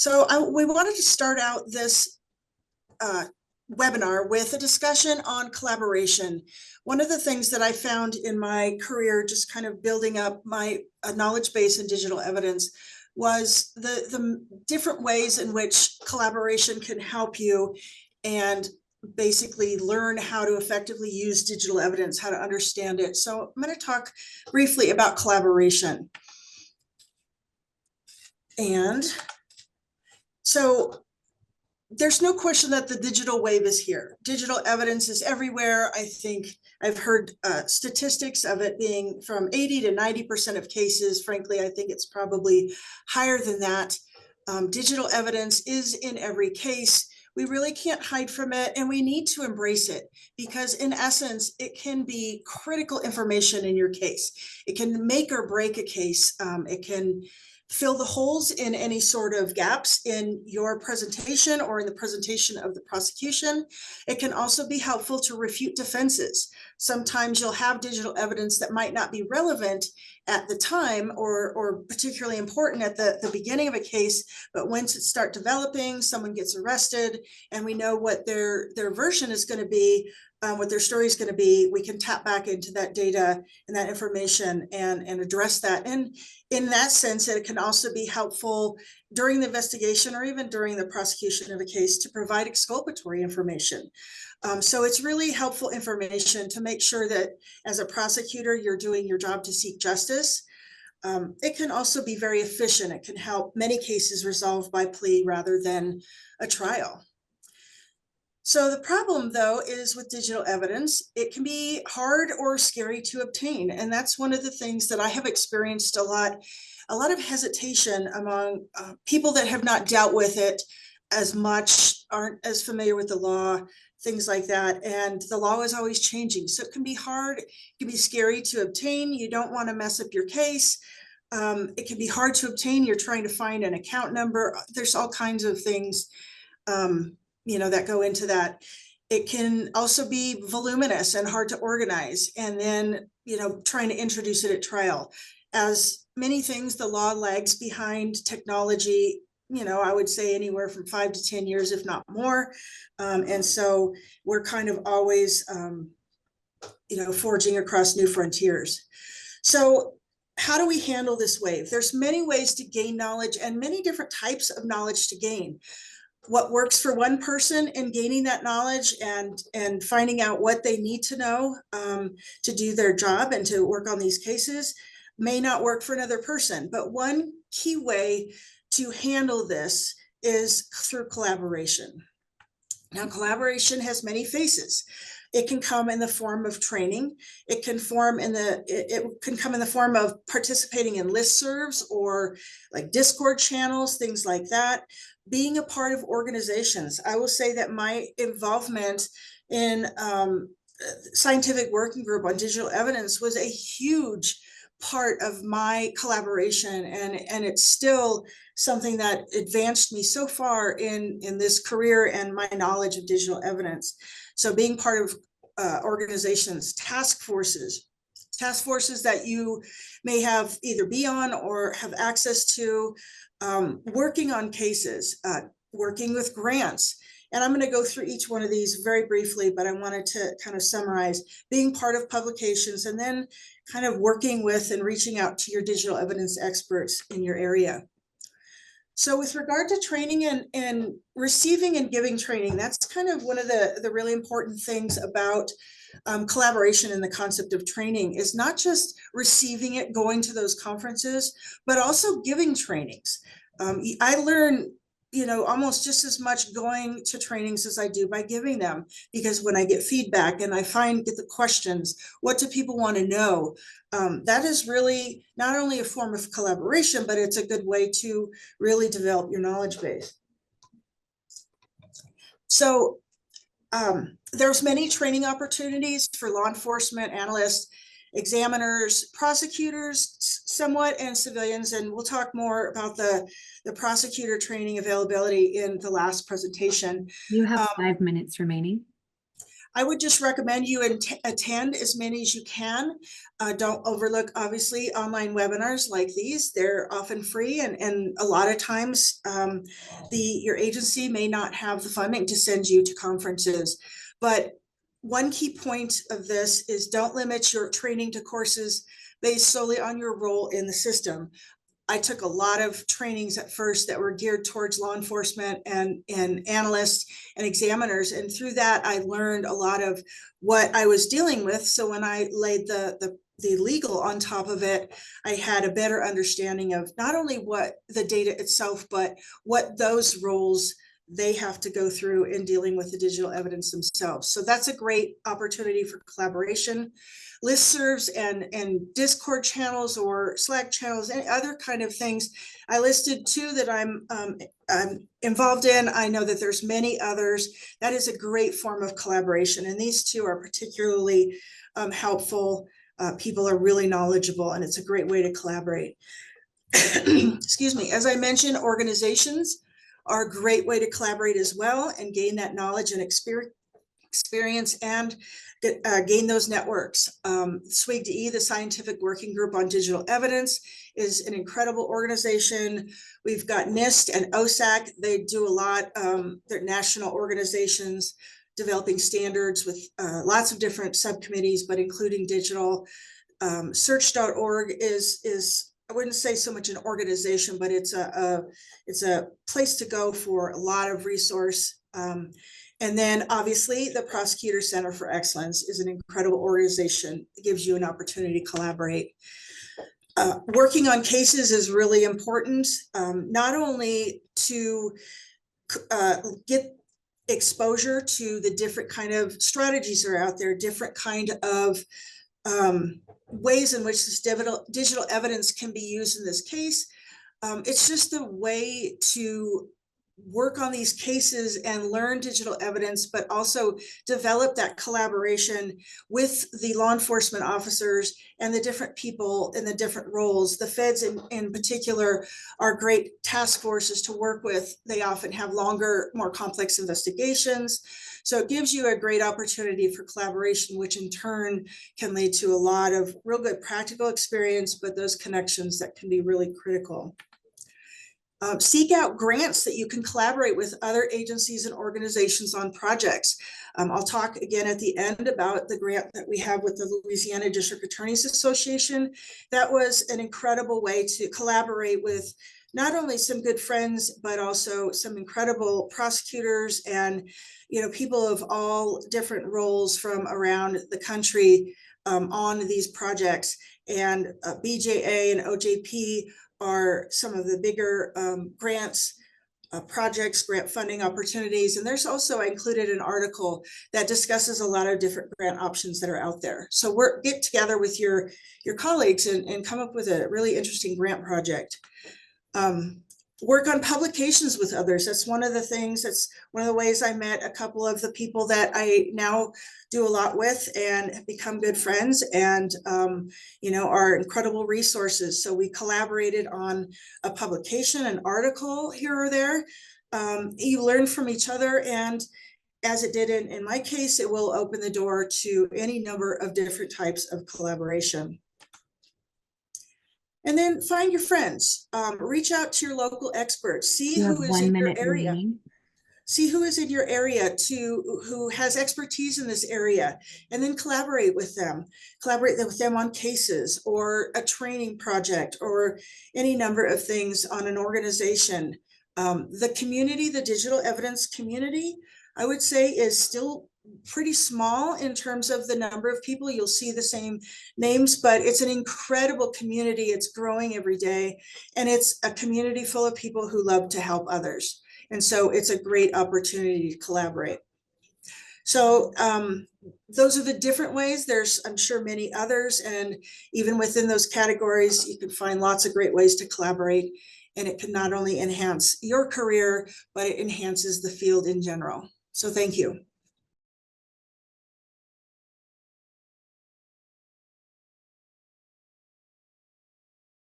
We wanted to start out this webinar with a discussion on collaboration. One of the things that I found in my career, just kind of building up my knowledge base in digital evidence, was the different ways in which collaboration can help you and basically learn how to effectively use digital evidence, how to understand it. So I'm going to talk briefly about collaboration. And so there's no question that the digital wave is here. Digital evidence is everywhere. I think I've heard statistics of it being from 80 to 90% of cases. Frankly, I think it's probably higher than that. Digital evidence is in every case. We really can't hide from it, and we need to embrace it because in essence, it can be critical information in your case. It can make or break a case. It can fill the holes in any sort of gaps in your presentation or in the presentation of the prosecution. It can also be helpful to refute defenses. Sometimes you'll have digital evidence that might not be relevant at the time or particularly important at the beginning of a case, but once it starts developing, someone gets arrested and we know what their version is going to be, what their story is going to be, we can tap back into that data and that information and address that. And in that sense, it can also be helpful during the investigation or even during the prosecution of a case to provide exculpatory information. So it's really helpful information to make sure that as a prosecutor, you're doing your job to seek justice. It can also be very efficient. It can help many cases resolved by plea rather than a trial. So the problem, though, is with digital evidence, it can be hard or scary to obtain. And that's one of the things that I have experienced a lot of hesitation among people that have not dealt with it as much, aren't as familiar with the law, things like that. And the law is always changing. So it can be hard, it can be scary to obtain. You don't want to mess up your case. It can be hard to obtain. You're trying to find an account number. There's all kinds of things that go into that. It can also be voluminous and hard to organize. And then, trying to introduce it at trial. As many things, the law lags behind technology, I would say anywhere from 5 to 10 years, if not more. And so we're kind of always, forging across new frontiers. So how do we handle this wave? There's many ways to gain knowledge and many different types of knowledge to gain. What works for one person in gaining that knowledge and finding out what they need to know to do their job and to work on these cases may not work for another person. But one key way to handle this is through collaboration. Now, collaboration has many faces. It can come in the form of training. It can come in the form of participating in listservs or like Discord channels, things like that. Being a part of organizations. I will say that my involvement in scientific working group on digital evidence was a huge part of my collaboration, and it's still something that advanced me so far in this career and my knowledge of digital evidence. So being part of organizations, task forces that you may have either be on or have access to, working on cases, working with grants. And I'm going to go through each one of these very briefly, but I wanted to kind of summarize being part of publications and then kind of working with and reaching out to your digital evidence experts in your area. So with regard to training and receiving and giving training, that's kind of one of the really important things about collaboration and the concept of training is not just receiving it, going to those conferences, but also giving trainings. I learn, almost just as much going to trainings as I do by giving them, because when I get feedback and I get the questions, what do people want to know? That is really not only a form of collaboration, but it's a good way to really develop your knowledge base. So there's many training opportunities for law enforcement, analysts, examiners, prosecutors somewhat, and civilians. And we'll talk more about the prosecutor training availability in the last presentation. You have 5 minutes remaining. I would just recommend you attend as many as you can. Don't overlook, obviously, online webinars like these. They're often free, and a lot of times your agency may not have the funding to send you to conferences. But one key point of this is don't limit your training to courses based solely on your role in the system. I took a lot of trainings at first that were geared towards law enforcement and analysts and examiners. And through that, I learned a lot of what I was dealing with. So when I laid the legal on top of it, I had a better understanding of not only what the data itself, but what those roles they have to go through in dealing with the digital evidence themselves. So that's a great opportunity for collaboration. Listservs and Discord channels or Slack channels and other kind of things. I listed two that I'm involved in. I know that there's many others. That is a great form of collaboration, and these two are particularly helpful. People are really knowledgeable, and it's a great way to collaborate. Excuse me. As I mentioned, organizations are a great way to collaborate as well and gain that knowledge and experience and gain those networks. SWIG-DE, the Scientific Working Group on Digital Evidence, is an incredible organization. We've got NIST and OSAC. They do a lot. They're national organizations developing standards with lots of different subcommittees, but including digital. Search.org is I wouldn't say so much an organization, but it's a place to go for a lot of resource. And then obviously the Prosecutors Center for Excellence is an incredible organization. It gives you an opportunity to collaborate. Working on cases is really important, not only to get exposure to the different kind of strategies that are out there, different kind of ways in which this digital evidence can be used in this case. It's just a way to work on these cases and learn digital evidence, but also develop that collaboration with the law enforcement officers and the different people in the different roles. The feds in particular are great task forces to work with. They often have longer, more complex investigations. So it gives you a great opportunity for collaboration, which in turn can lead to a lot of real good practical experience, but those connections that can be really critical. Seek out grants that you can collaborate with other agencies and organizations on projects. I'll talk again at the end about the grant that we have with the Louisiana District Attorneys Association. That was an incredible way to collaborate with not only some good friends, but also some incredible prosecutors and people of all different roles from around the country on these projects. And BJA and OJP are some of the bigger grants, projects, grant funding opportunities. And there's also, I included an article that discusses a lot of different grant options that are out there. So get together with your colleagues and come up with a really interesting grant project. Work on publications with others. That's one of the things, that's one of the ways I met a couple of the people that I now do a lot with and have become good friends and, are incredible resources. So we collaborated on a publication, an article here or there. You learn from each other, and as it did in my case, it will open the door to any number of different types of collaboration. And then find your friends, reach out to your local experts, see who is in your area. See who is in your area who has expertise in this area, and then collaborate with them on cases or a training project or any number of things on an organization. The community, the digital evidence community, I would say is still pretty small in terms of the number of people. You'll see the same names, but it's an incredible community. It's growing every day, and it's a community full of people who love to help others. And so it's a great opportunity to collaborate. So those are the different ways. There's, I'm sure, many others, and even within those categories, you can find lots of great ways to collaborate, and it can not only enhance your career, but it enhances the field in general. So thank you.